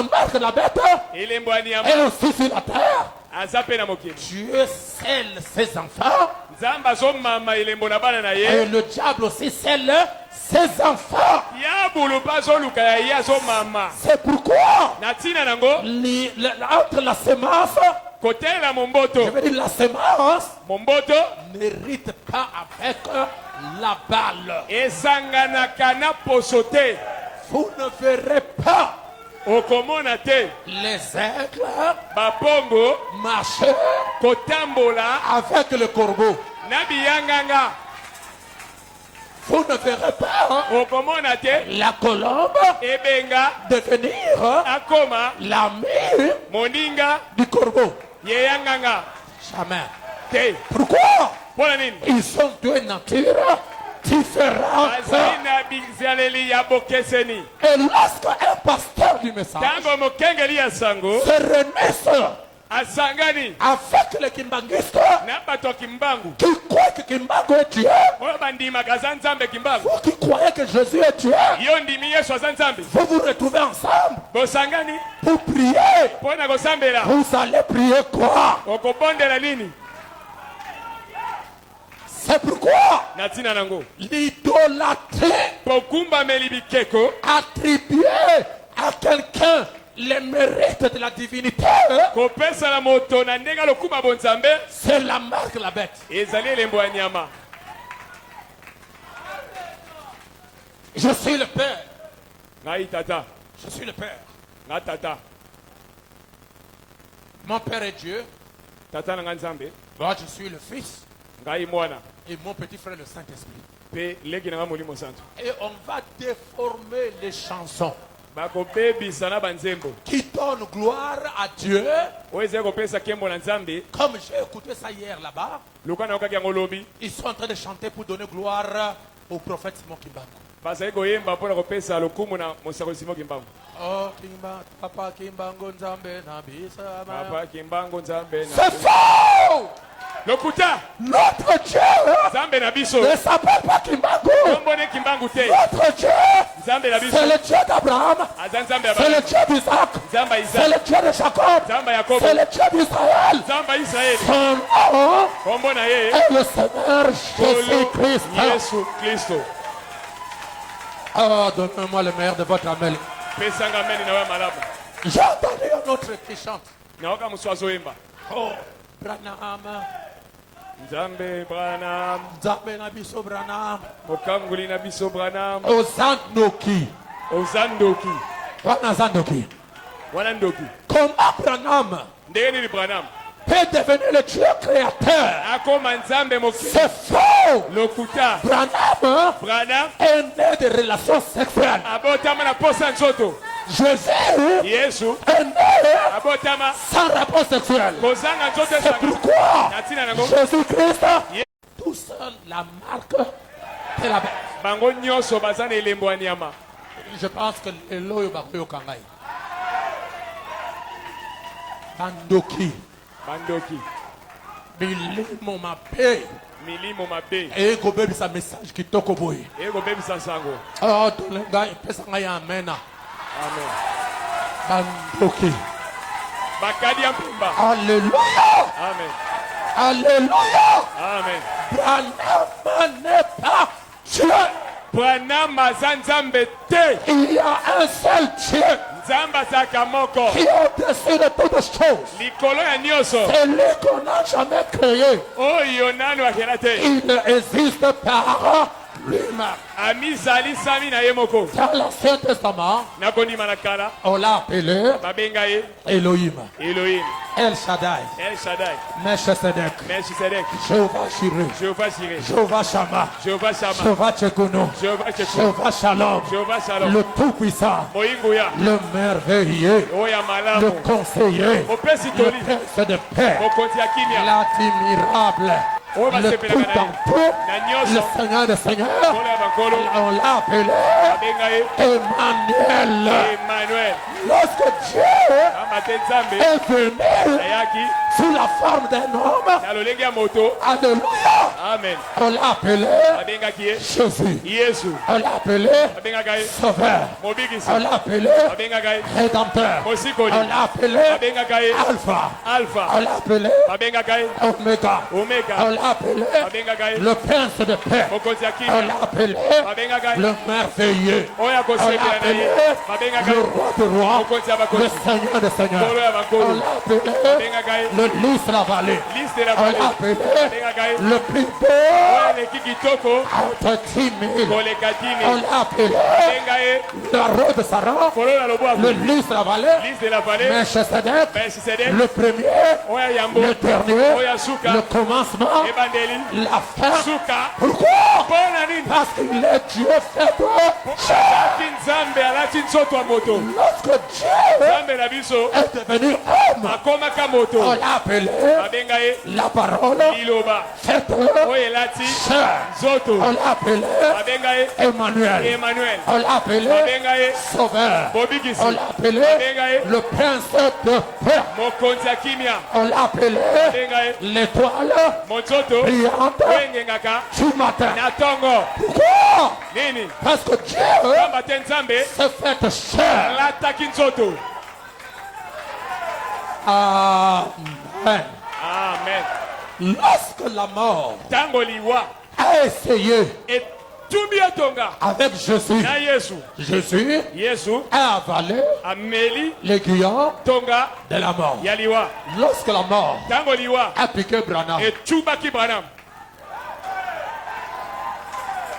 marque de la bête est aussi sur la terre. Dieu scelle ses enfants. Et le diable aussi scelle ses enfants. C'est pourquoi entre la semence, je veux dire la semence, n'hérite pas avec la balle. Vous ne verrez pas les aigles marcher avec le corbeau. Vous ne verrez pas la colombe devenir l'ami du corbeau. Jamais. Pourquoi? Ils sont deux natures différente. Et lorsque un pasteur du message se renaisse avec les kimbangistes qui croient que Kimbangu est Dieu, vous qui croyez que Jésus est Dieu, vous vous retrouvez ensemble pour prier. Vous allez prier quoi? C'est pourquoi l'idolâtrie, attribuer à quelqu'un les mérites de la divinité, c'est la marque de la bête. Je suis le Père. Je suis le Père. Mon Père est Dieu. Moi, je suis le Fils. Et mon petit frère, le Saint-Esprit. Et on va déformer les chansons qui donnent gloire à Dieu. Comme j'ai écouté ça hier là-bas, ils sont en train de chanter pour donner gloire au prophète Simon Kimbangu. Oh, Papa Kimbangu Nzambe Nabisa. C'est faux! Notre Dieu ne s'appelle pas Kimbangu. Notre Dieu, c'est le Dieu d'Abraham, c'est le Dieu d'Isaac, c'est le Dieu de Jacob, c'est le Dieu d'Israël. Son nom est le Seigneur Jésus-Christ. Oh, donnez-moi le meilleur de votre amen. J'ai entendu un autre qui chante. Oh, Branham. Nzambe Branham. Nzambe na biso Branham. Mokanguli na biso Branham. Ozandoki. Wana Zandoki. Comment Branham peut devenir le Dieu créateur? C'est faux. Branham est né de relations sexuelles. Jésus est né sans rapport sexuel. C'est pourquoi Jésus-Christ tout seul la marque de la bête. Je pense que l'eau est bakoyo kangai. Bandoki. Milimo mabe. Et go baby sa message qui toko boy. Oh, tout le gars pesa ngai amen. Bandoki. Alléluia. Alléluia. Branham n'est pas Dieu. Il y a un seul Dieu qui est au-dessus de toutes choses. C'est lui qu'on n'a jamais créé. Il existe par lui-même. Dans l'Ancien Testament, on l'a appelé Elohim. El Shaddai, Melchizedek, Jéhovah Jireh, Jéhovah Shammah, Jéhovah Tchekono, Jéhovah Shalom, le Tout-Puissant, le Merveilleux, le Conseiller, le Prince de paix, l'Admirable, le tout en tout, le Seigneur des Seigneurs. On l'a appelé Emmanuel. Lorsque Dieu est venu sous la forme d'un homme, alléluia, on l'a appelé Jésus, on l'a appelé Sauveur, on l'a appelé Rédempteur, on l'a appelé Alpha, on l'a appelé Oméga, on l'a appelé le Prince de paix, on l'a appelé le Merveilleux, on l'a appelé le Roi de Roi, le Seigneur des Seigneurs, on l'a appelé le lys de la vallée, on l'a appelé le plus beau entre 10 000, on l'a appelé la rose de Sarah, le lys de la vallée, Melchizedek, le premier, le dernier, le commencement, la fin. Pourquoi? Parce qu'il est Dieu faible. Nzambe alati nzoto ya moto. Lorsque Dieu Nzambe na biso est devenu homme, akomaka moto. on l'a appelé Abenga ye la parole liloba. faite Oyo elati chair. nzoto. On l'a appelé Abenga ye Emmanuel. Emmanuel. On l'a appelé Abenga ye Sauveur. Bobikisi. On l'a appelé Abenga ye le prince de paix. mokonzi ya kimia. On l'a appelé Abenga ye l'étoile mozoto brillante oyo engengaka du matin. na ntongo. Pourquoi? Nini? Parce que Dieu Pamba te Nzambe s'est fait chair. alataki nzoto. Amen. Amen. Lorsque la mort Ntango liwa a essayé etumbi etonga avec Jésus, na Yesu. Jésus Yesu a avalé ameli l'aiguillon tonga de la mort. ya liwa. Lorsque la mort Ntango liwa a piqué Branham, etubaki Branham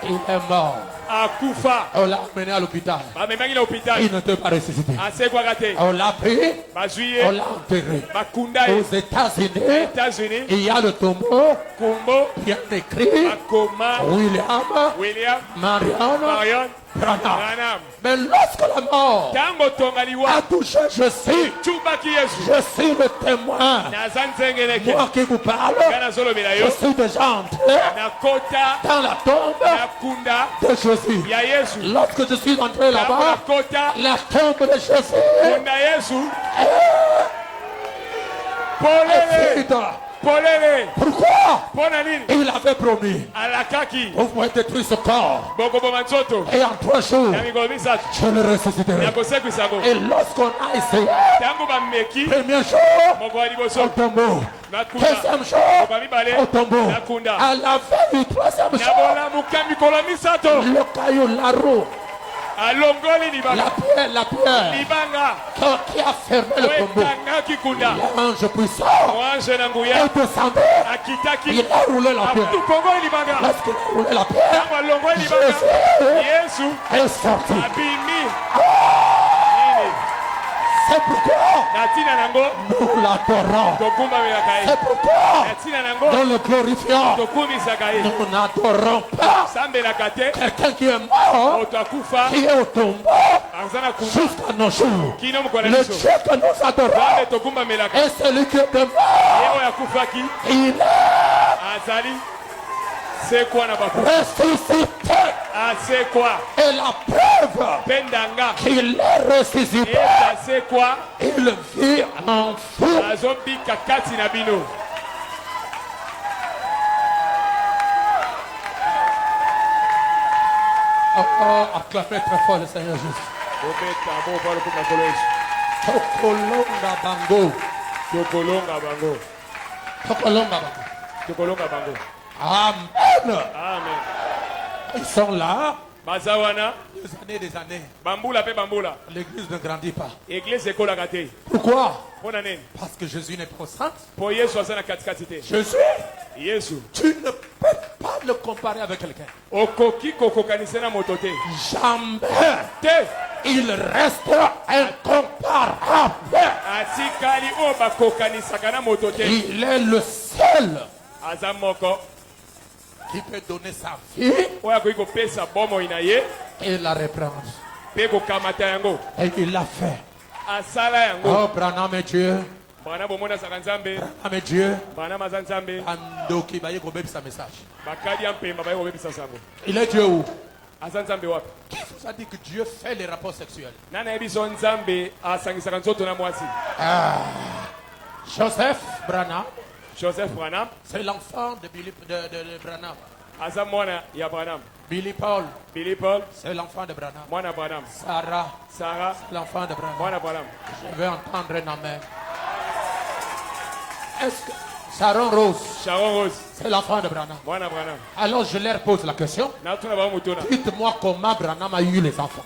il est mort. akufa. On l'a amené à l'hôpital. Bamemaki na hôpital Il n'était pas ressuscité. asekwaka te. On l'a pris, Bazwi on ye l'a enterré. bakunda ye Aux États-Unis, États-Unis. il y a le tombeau Kumbo bien écrit bakoma William, William Marianne, Marion Branham. Branham. Mais lorsque la mort Ntango tonga a liwa touché Jésus, tubaki Yesu. je suis le témoin. Naza nzengeleke Moi qui vous parle, nga nazolobela je yo suis déjà entré nakota dans la tombe na kunda de Jésus. ya Yesu. Lorsque je suis entré Ntango là-bas, nakota la tombe de Jésus kunda Yesu. Polele est vide. polele Pourquoi? mpona nini? Il avait promis, alakaki vous pouvez détruire ce corps. bokoboma nzoto Et en 3 jours, ya mikolo misato je le ressusciterai. nakosekwisa yango. Et lorsqu'on a essayé, ntango bameki premier jour, moko ya au liboso tombeau. nakunda Deuxième jour, moko ya mibale au tombeau. nakunda À la fin du troisième na jour, bolamuka mikolo misato le caillou, la roue, alongoli libanga la pierre libanga qui a fermé le oyo tombeau. ekangaki kunda. L'ange puissant moange na nguya est descendu. akitaki Il a roulé la pierre. atukongoli libanga. Lorsqu'il a roulé la pierre, ntango alongoli libanga Jésus Yesu est sorti. abimi. Nini? C'est pourquoi na ntina nango nous l'adorons. tokumbamelaka ye. C'est pourquoi na ntina nango nous le glorifions. tokumisaka ye. Nous n'adorons pas sambelaka te quelqu'un qui est mort, moto akufa qui est au tombeau aza na kunda jusqu'à nos jours. kino mokolo Le na Dieu biso que nous adorons nzambe tokumbamelaka est celui qui est ye mort. oyo akufaki Il est azali sekwa na bakufa ressuscité. asekwa Et la preuve mpe ndanga qu'il est ressuscité, ete asekwa il vit en vous. azobika kati na bino. Acclamez très fort le Seigneur Jésus. obeta boba lokuma kolo yesu Tokolonga bango. tokolonga bango Tokolonga bango. tokolonga bango. Amen. Amen. Ils sont là. baza wana Des années. bambula mpe bambula L'église ne grandit pas. eglize ekolaka te. Pourquoi? mpona nini? Parce que Jésus n'est pas au centre. mpo yesu aza na katikati te. Jésus, yesu tu ne peux pas le comparer avec quelqu'un. okoki kokokanisa na moto te. Jamais. te Il reste incomparable. atikali oyo bakokanisaka na moto te. Il est le seul aza moko qui peut donner sa vie oyo akoki kopesa bomoi na ye et la reprendre. mpe kokamata yango. Et il l'a fait. asala yango. Oh, Branham est Dieu. bana bomona azaka nzambe. Branham est Dieu. bana maza nzambe. Andoki baye kobebisa message. bakadi ya mpemba baye kobebisa sango. Il est Dieu où? aza nzambe wapi? Qui vous a dit que Dieu fait les rapports sexuels? nani ayebi so nzambe asangisaka nzoto na mwasi? Joseph Branham, joseph branham c'est l'enfant de Branham. aza mwana ya branham. Billy Paul, billy paul c'est l'enfant de Branham. mwana branham. Sarah, sarah c'est l'enfant de Branham. mwana branham. Je vais entendre un amen. Est-ce que Sharon Rose, sharon rose c'est l'enfant de Branham? mwana branham. Alors je leur pose la question. natuna bango motuna. Dites-moi comment Branham a eu les enfants.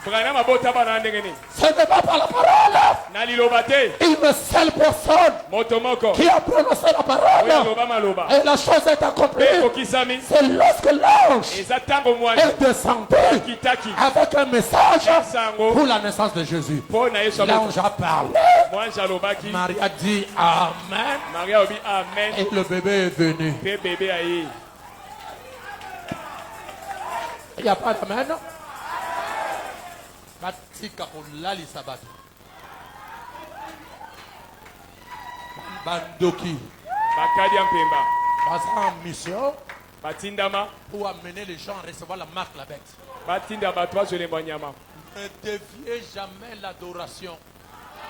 branham abota bana na ndenge nini? Ce n'est pas par la parole. na liloba te. Une seule personne moto moko qui a prononcé la oyo parole. aloba maloba Et la chose est accomplie. mpe ekokisami. C'est lorsque l'ange eza ntango mwasi est descendu akitaki avec un message sango pour la naissance de Jésus. mpo na yesu abota. L'ange a parlé. mwanzi alobaki. Marie a dit Amen. maria alobi amen. Et le bébé est venu. mpe bebe aye. Il n'y a pas d'amen. batika kolalisa bato bandoki bakadi ya mpemba baza en mission batindama pour amener les gens à recevoir la marque la bête. batinda bato bazwa elembo ya nyama Ne déviez jamais l'adoration.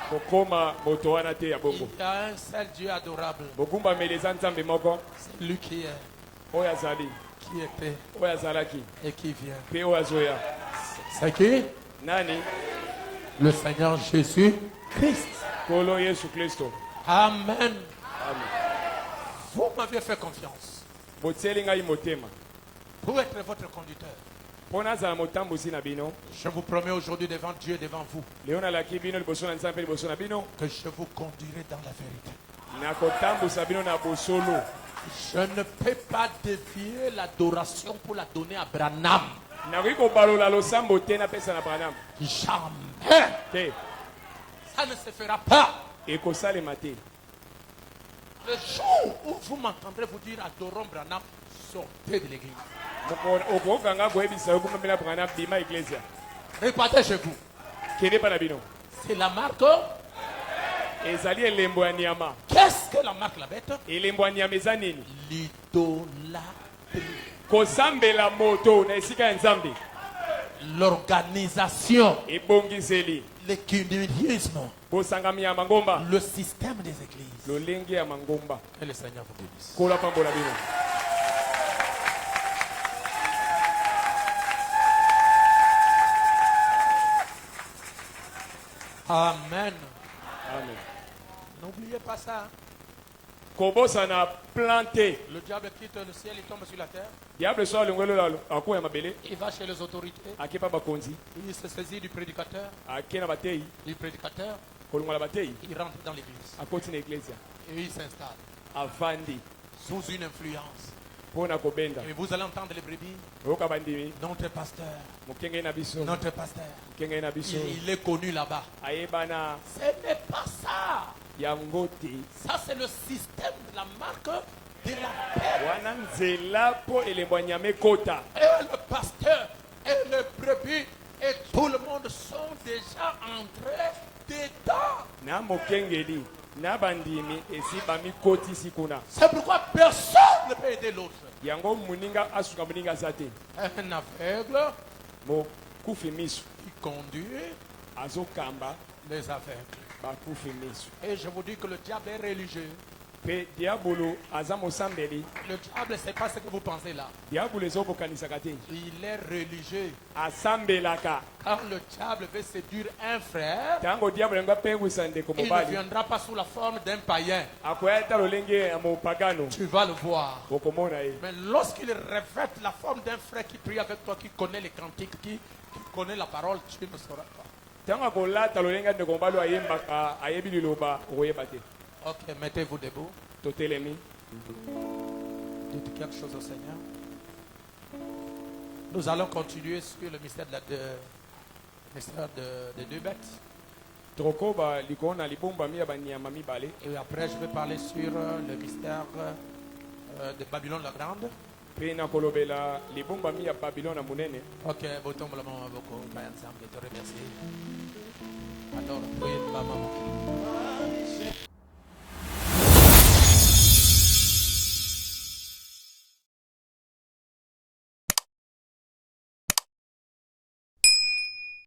kokoma moto wana te ya bongo Il y a un seul Dieu adorable. bogumbameli eza nzambe moko C'est lui qui est, oyo azali qui était oyo azalaki et qui vient. mpe oyo azoya C'est qui? nani Le Seigneur Jésus Christ. kolo yesu kristo Amen. Vous m'aviez fait confiance botieli ngai motema pour être votre conducteur. mpo nazala motambusi na bino Je vous promets aujourd'hui devant Dieu, devant vous, leo nalaki bino liboso na nzambe liboso na bino que je vous conduirai dans la vérité. nakotambusa bino na bosolo Je ne peux pas dévier l'adoration pour la donner à Branham. nakoki kobalola losambo te napesa na branam Jamais. te Ça ne se fera pas. ekosalema te Le jour où vous m'entendrez vous dire adorons Branham, sortez de l'église. okokanga koyebisa yo kumamela branam bima eklesia Repartez chez vous. kende mpa na bino C'est la marque. ezali elembo ya nyama Qu'est-ce que la marque la bête? elembo ya nyama eza nini L'idolâtrie. kosambela moto na esika ya nzambe L'organisation. ebongiseli L'écuménisme. bosangami ya mangomba Le système des églises. lolenge ya mangomba Que le Seigneur vous bénisse. kola pambola bino Amen. amen N'oubliez pas ça. kobosana planté Le diable quitte le ciel, il tombe sur la terre. diable so alongwelo ako ya mabele Il va chez les autorités. ake pa bakonzi Il se saisit du prédicateur. ake na batei Du prédicateur, kolongola batei il rentre dans l'église. akoti na eklesia Et il s'installe avandi sous une influence. mpo na kobenda Et vous allez entendre les brebis. oyoka bandimi Notre pasteur. mokengei na biso Notre pasteur. mokengei na biso Il est connu là-bas. ayebana Ce n'est pas ça. yango te Ça, c'est le système de la marque de la paix. wana nzela mpo elembo ya nyama ekota Et le pasteur et les brebis et tout le monde sont déjà entrés dedans. na mokengeli na bandimi esi bamikotisi kuna C'est pourquoi personne ne peut aider l'autre. yango moninga asuka moninga aza te Un aveugle mokufi miso qui conduit azokamba les aveugles. bakufi miso Et je vous dis que le diable est religieux. mpe diabolo aza mosambeli Le diable, c'est pas ce que vous pensez là. diabolo ezokokanisaka te Il est religieux. asambelaka Quand le diable veut séduire un frère, ntango diabolo yango apengwisa ndeko il ne mobali viendra pas sous la forme d'un païen. akoya ata lolenge ya mopagano Tu vas le voir. okomona ye Mais lorsqu'il revêt la forme d'un frère qui prie avec toi, qui connaît les cantiques, qui connaît la parole, tu ne sauras pas. ntango akolata lolenge ya ndeko mobali oyo ayembaka ayebi liloba okoyeba te Ok, mettez-vous debout. totelemi Dites quelque chose au Seigneur. Nous allons continuer sur le mystère des deux bêtes. tokoba likolo na libombami ya banyama mibale Et après, je vais parler sur le mystère de Babylone la Grande. mpe nakolobela libombami ya babilone ya monene Ok, botombola mama boko, Bayan Sam, je te remercie. Alors, priez maman.